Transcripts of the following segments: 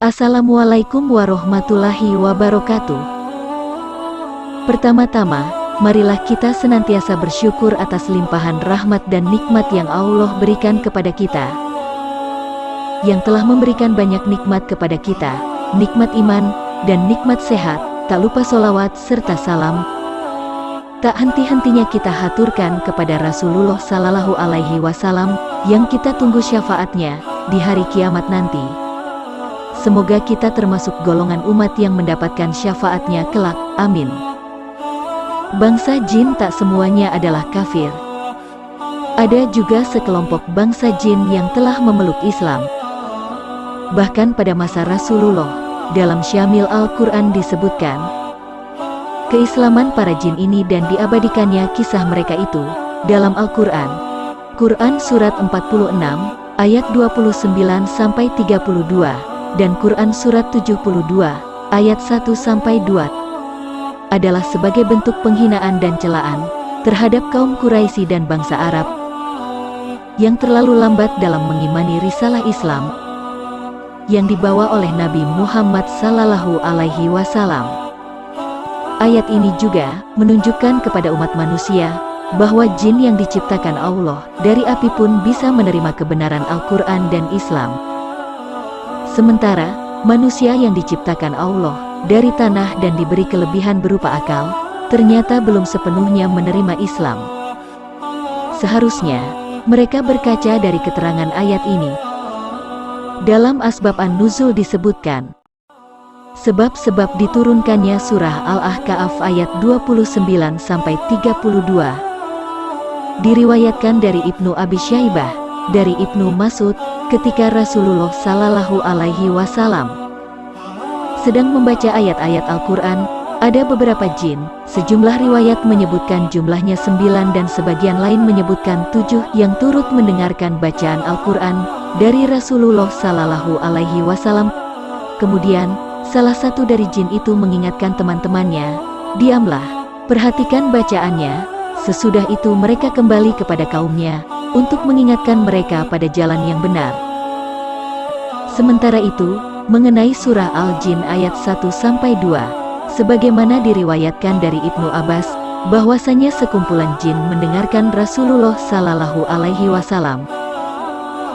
Assalamualaikum warahmatullahi wabarakatuh. Pertama-tama, marilah kita senantiasa bersyukur atas limpahan rahmat dan nikmat yang Allah berikan kepada kita, yang telah memberikan banyak nikmat kepada kita, nikmat iman, dan nikmat sehat, tak lupa sholawat serta salam tak henti-hentinya kita haturkan kepada Rasulullah Sallallahu Alaihi Wasallam, yang kita tunggu syafaatnya di hari kiamat nanti. Semoga kita termasuk golongan umat yang mendapatkan syafaatnya kelak, amin. Bangsa jin tak semuanya adalah kafir. Ada juga sekelompok bangsa jin yang telah memeluk Islam. Bahkan pada masa Rasulullah, dalam Syamil Al-Quran disebutkan keislaman para jin ini dan diabadikannya kisah mereka itu dalam Al-Quran. Quran Surat 46, ayat 29-32. Dan Quran Surat 72, ayat 1-2 adalah sebagai bentuk penghinaan dan celaan terhadap kaum Quraisy dan bangsa Arab yang terlalu lambat dalam mengimani risalah Islam yang dibawa oleh Nabi Muhammad Sallallahu Alaihi Wasallam. Ayat ini juga menunjukkan kepada umat manusia bahwa jin yang diciptakan Allah dari api pun bisa menerima kebenaran Al-Quran dan Islam. Sementara, manusia yang diciptakan Allah dari tanah dan diberi kelebihan berupa akal, ternyata belum sepenuhnya menerima Islam. Seharusnya, mereka berkaca dari keterangan ayat ini. Dalam Asbab An-Nuzul disebutkan, sebab-sebab diturunkannya surah Al-Ahqaf ayat 29-32. Diriwayatkan dari Ibnu Abi Syaibah, dari Ibnu Mas'ud, ketika Rasulullah Sallallahu Alaihi Wasallam sedang membaca ayat-ayat Al-Quran, ada beberapa jin, sejumlah riwayat menyebutkan jumlahnya 9 dan sebagian lain menyebutkan 7 yang turut mendengarkan bacaan Al-Quran dari Rasulullah Sallallahu Alaihi Wasallam. Kemudian, salah satu dari jin itu mengingatkan teman-temannya, "Diamlah, perhatikan bacaannya." Sesudah itu mereka kembali kepada kaumnya untuk mengingatkan mereka pada jalan yang benar. Sementara itu, mengenai surah Al-Jin ayat 1-2, sebagaimana diriwayatkan dari Ibnu Abbas, bahwasanya sekumpulan jin mendengarkan Rasulullah Sallallahu Alaihi Wasallam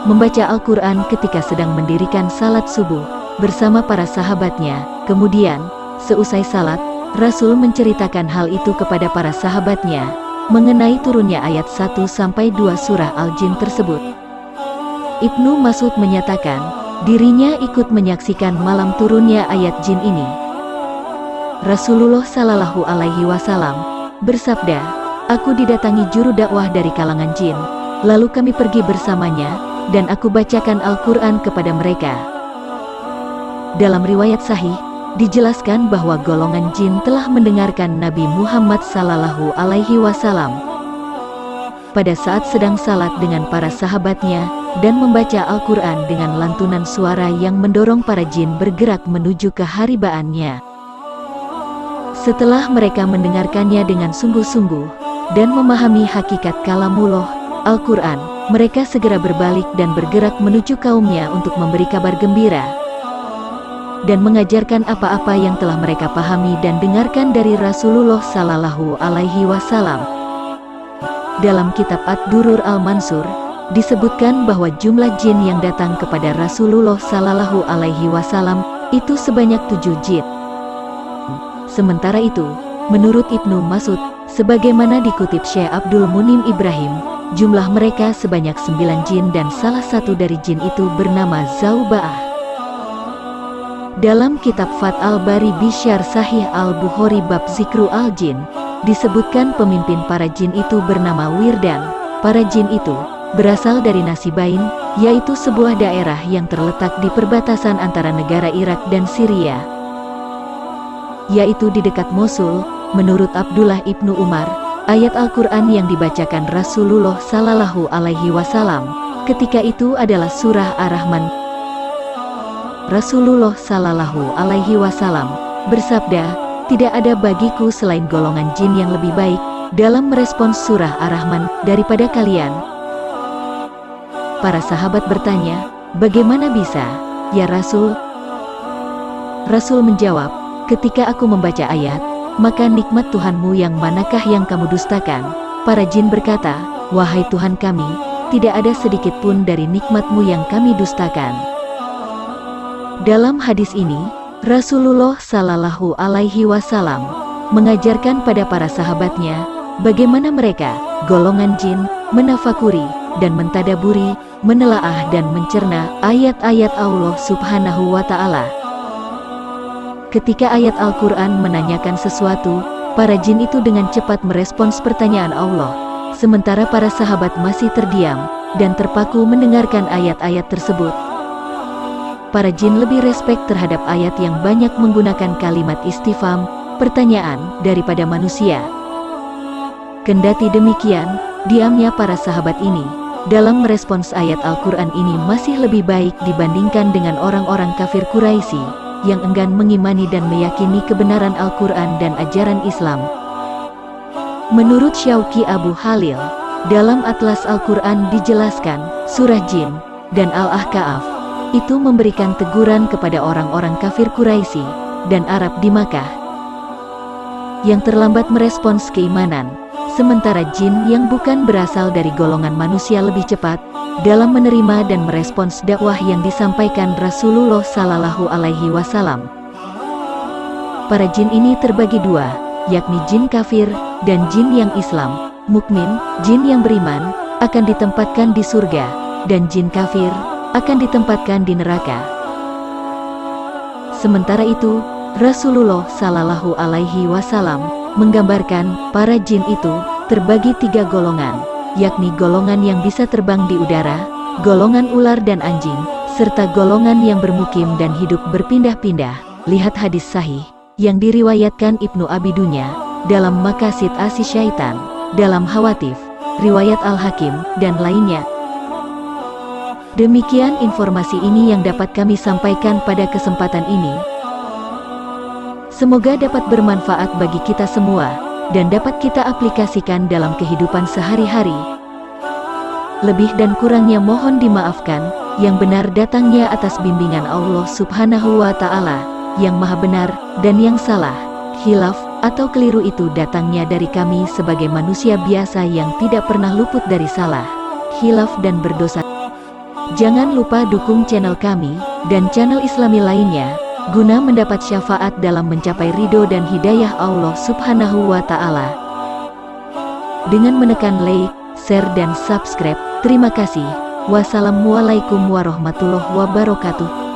membaca Al-Quran ketika sedang mendirikan salat subuh bersama para sahabatnya. Kemudian, seusai salat, Rasul menceritakan hal itu kepada para sahabatnya mengenai turunnya ayat 1-2 surah Al-Jin tersebut. Ibnu Mas'ud menyatakan, dirinya ikut menyaksikan malam turunnya ayat jin ini. Rasulullah Sallallahu Alaihi Wasallam bersabda, "Aku didatangi juru dakwah dari kalangan jin, lalu kami pergi bersamanya, dan aku bacakan Al-Quran kepada mereka." Dalam riwayat sahih, dijelaskan bahwa golongan jin telah mendengarkan Nabi Muhammad Sallallahu Alaihi Wasallam pada saat sedang salat dengan para sahabatnya dan membaca Al-Quran dengan lantunan suara yang mendorong para jin bergerak menuju keharibaannya. Setelah mereka mendengarkannya dengan sungguh-sungguh dan memahami hakikat kalamullah, Al-Quran, mereka segera berbalik dan bergerak menuju kaumnya untuk memberi kabar gembira dan mengajarkan apa-apa yang telah mereka pahami dan dengarkan dari Rasulullah Sallallahu Alaihi Wasallam. Dalam kitab Ad-Durur Al-Mansur, disebutkan bahwa jumlah jin yang datang kepada Rasulullah Sallallahu Alaihi Wasallam itu sebanyak 7 jin. Sementara itu, menurut Ibnu Mas'ud, sebagaimana dikutip Syekh Abdul Munim Ibrahim, jumlah mereka sebanyak 9 jin dan salah satu dari jin itu bernama Zauba'ah. Dalam kitab Fath Al-Bari Bisyar Sahih Al-Bukhari bab Zikru Al-Jin, disebutkan pemimpin para jin itu bernama Wirdan. Para jin itu berasal dari Nasibain, yaitu sebuah daerah yang terletak di perbatasan antara negara Irak dan Syria, yaitu di dekat Mosul. Menurut Abdullah ibnu Umar, ayat Al-Quran yang dibacakan Rasulullah Sallallahu Alaihi Wasallam ketika itu adalah surah Ar-Rahman. Rasulullah Sallallahu Alaihi Wasallam bersabda, "Tidak ada bagiku selain golongan jin yang lebih baik dalam merespons surah Ar-Rahman daripada kalian." Para sahabat bertanya, "Bagaimana bisa, ya Rasul?" Rasul menjawab, ketika aku membaca ayat, maka nikmat Tuhanmu yang manakah yang kamu dustakan? Para jin berkata, wahai Tuhan kami, tidak ada sedikit pun dari nikmat-Mu yang kami dustakan. Dalam hadis ini, Rasulullah Shallallahu Alaihi Wasallam mengajarkan pada para sahabatnya, bagaimana mereka, golongan jin, menafakuri dan mentadaburi, menelaah dan mencerna ayat-ayat Allah Subhanahu wa Ta'ala. Ketika ayat Al-Quran menanyakan sesuatu, para jin itu dengan cepat merespons pertanyaan Allah, sementara para sahabat masih terdiam dan terpaku mendengarkan ayat-ayat tersebut. Para jin lebih respek terhadap ayat yang banyak menggunakan kalimat istifham, pertanyaan, daripada manusia. Kendati demikian, diamnya para sahabat ini dalam merespons ayat Al-Quran ini masih lebih baik dibandingkan dengan orang-orang kafir Quraisy yang enggan mengimani dan meyakini kebenaran Al-Quran dan ajaran Islam. Menurut Syauqi Abu Halil, dalam Atlas Al-Quran dijelaskan, surah Jin dan Al-Ahqaf itu memberikan teguran kepada orang-orang kafir Quraisy dan Arab di Makkah yang terlambat merespons keimanan, sementara jin yang bukan berasal dari golongan manusia lebih cepat dalam menerima dan merespons dakwah yang disampaikan Rasulullah Sallallahu Alaihi Wasallam. Para jin ini terbagi dua, yakni jin kafir dan jin yang Islam. Mukmin, jin yang beriman, akan ditempatkan di surga, dan jin kafir akan ditempatkan di neraka. Sementara itu, Rasulullah Sallallahu Alaihi Wasallam menggambarkan para jin itu terbagi tiga golongan, yakni golongan yang bisa terbang di udara, golongan ular dan anjing, serta golongan yang bermukim dan hidup berpindah-pindah. Lihat hadis sahih yang diriwayatkan Ibnu Abi Dunya dalam Maqasid Asy-Syaitan, dalam Hawatif, riwayat Al-Hakim, dan lainnya. Demikian informasi ini yang dapat kami sampaikan pada kesempatan ini. Semoga dapat bermanfaat bagi kita semua, dan dapat kita aplikasikan dalam kehidupan sehari-hari. Lebih dan kurangnya mohon dimaafkan, yang benar datangnya atas bimbingan Allah Subhanahu wa Ta'ala, yang maha benar, dan yang salah, khilaf, atau keliru itu datangnya dari kami sebagai manusia biasa yang tidak pernah luput dari salah, khilaf dan berdosa. Jangan lupa dukung channel kami, dan channel Islami lainnya, guna mendapat syafaat dalam mencapai ridho dan hidayah Allah Subhanahu wa Ta'ala. Dengan menekan like, share dan subscribe. Terima kasih. Wassalamualaikum warahmatullahi wabarakatuh.